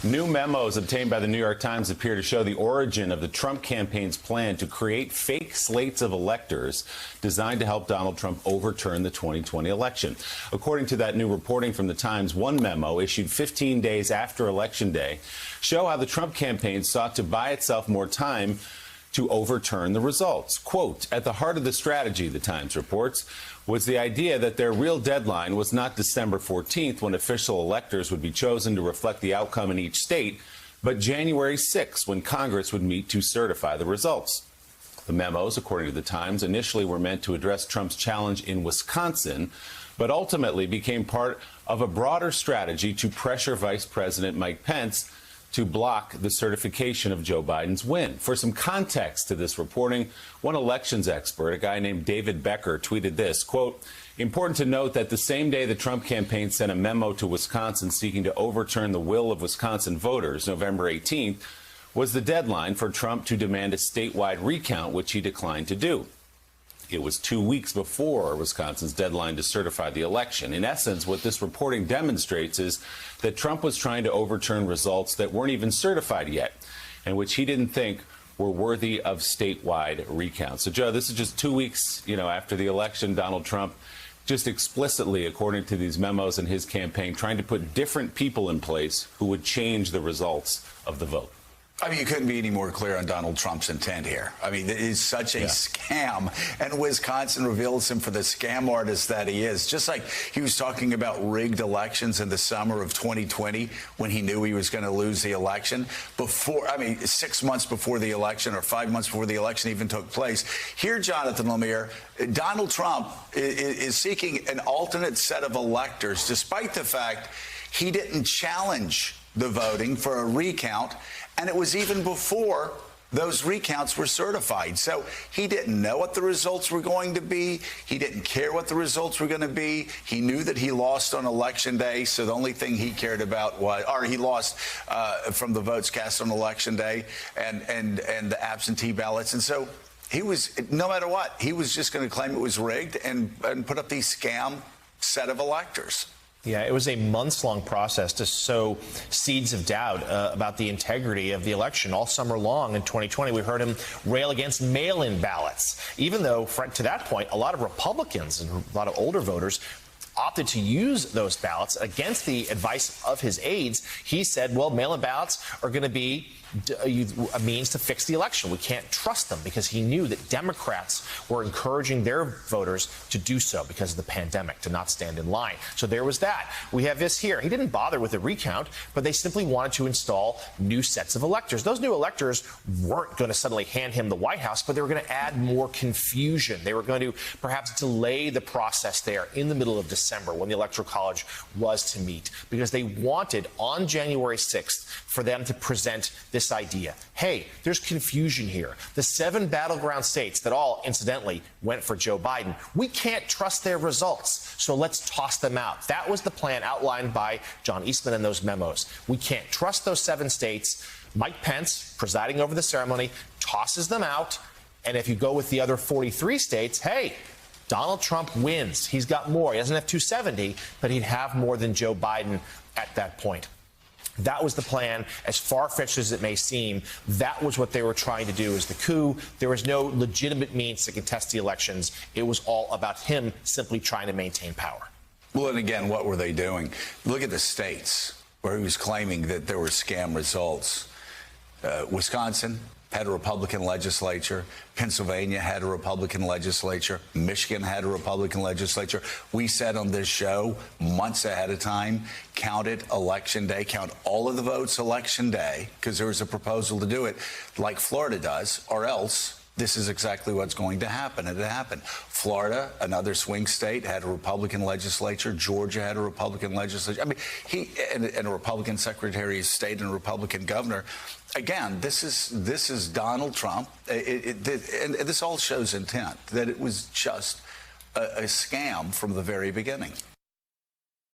New memos obtained by the New York Times appear to show the origin of the Trump campaign's plan to create fake slates of electors designed to help Donald Trump overturn the 2020 election. According to that new reporting from the Times, one memo issued 15 days after Election Day show how the Trump campaign sought to buy itself more time to overturn the results. Quote, at the heart of the strategy, the Times reports, was the idea that their real deadline was not December 14th, when official electors would be chosen to reflect the outcome in each state, but January 6th, when Congress would meet to certify the results. The memos, according to the Times, initially were meant to address Trump's challenge in Wisconsin, but ultimately became part of a broader strategy to pressure Vice President Mike Pence to block the certification of Joe Biden's win. For some context to this reporting, one elections expert, a guy named David Becker, tweeted this, quote, important to note that the same day the Trump campaign sent a memo to Wisconsin seeking to overturn the will of Wisconsin voters, November 18th, was the deadline for Trump to demand a statewide recount, which he declined to do. It was 2 weeks before Wisconsin's deadline to certify the election. In essence, what this reporting demonstrates is that Trump was trying to overturn results that weren't even certified yet, and which he didn't think were worthy of statewide recount. So, Joe, this is just 2 weeks, after the election. Donald Trump just explicitly, according to these memos in his campaign, trying to put different people in place who would change the results of the vote. I mean, you couldn't be any more clear on Donald Trump's intent here. I mean, it is such a scam, and Wisconsin reveals him for the scam artist that he is. Just like he was talking about rigged elections in the summer of 2020 when he knew he was going to lose the election. 6 months before the election or 5 months before the election even took place. Here, Jonathan Lemire, Donald Trump is seeking an alternate set of electors, despite the fact he didn't challenge the voting for a recount, and it was even before those recounts were certified. So he didn't know what the results were going to be. He didn't care what the results were going to be. He knew that he lost on Election Day, so the only thing he cared about was, or he lost from the votes cast on Election Day and the absentee ballots. And so he was, no matter what, he was just going to claim it was rigged and put up these scam set of electors. Yeah, it was a months-long process to sow seeds of doubt about the integrity of the election. All summer long in 2020, we heard him rail against mail-in ballots, even though, to that point, a lot of Republicans and a lot of older voters opted to use those ballots against the advice of his aides. He said, well, mail-in ballots are going to be a means to fix the election. We can't trust them, because he knew that Democrats were encouraging their voters to do so because of the pandemic, to not stand in line. So there was that. We have this here. He didn't bother with a recount, but they simply wanted to install new sets of electors. Those new electors weren't going to suddenly hand him the White House, but they were going to add more confusion. They were going to perhaps delay the process there in the middle of December when the Electoral College was to meet, because they wanted on January 6th for them to present this idea. Hey, there's confusion here. The 7 battleground states that all, incidentally, went for Joe Biden, we can't trust their results, so let's toss them out. That was the plan outlined by John Eastman in those memos. We can't trust those 7 states. Mike Pence, presiding over the ceremony, tosses them out, and if you go with the other 43 states, hey, Donald Trump wins. He's got more. He doesn't have 270, but he'd have more than Joe Biden at that point. That was the plan, as far-fetched as it may seem. That was what they were trying to do, is the coup. There was no legitimate means to contest the elections. It was all about him simply trying to maintain power. Well, and again, what were they doing? Look at the states where he was claiming that there were scam results. Wisconsin had a Republican legislature. Pennsylvania had a Republican legislature. Michigan had a Republican legislature. We said on this show months ahead of time, count it Election Day, count all of the votes Election Day, because there was a proposal to do it like Florida does, or else this is exactly what's going to happen. And it happened. Florida, another swing state, had a Republican legislature. Georgia had a Republican legislature. I mean, and a Republican Secretary of State and a Republican governor. Again, this is Donald Trump. And this all shows intent, that it was just a scam from the very beginning.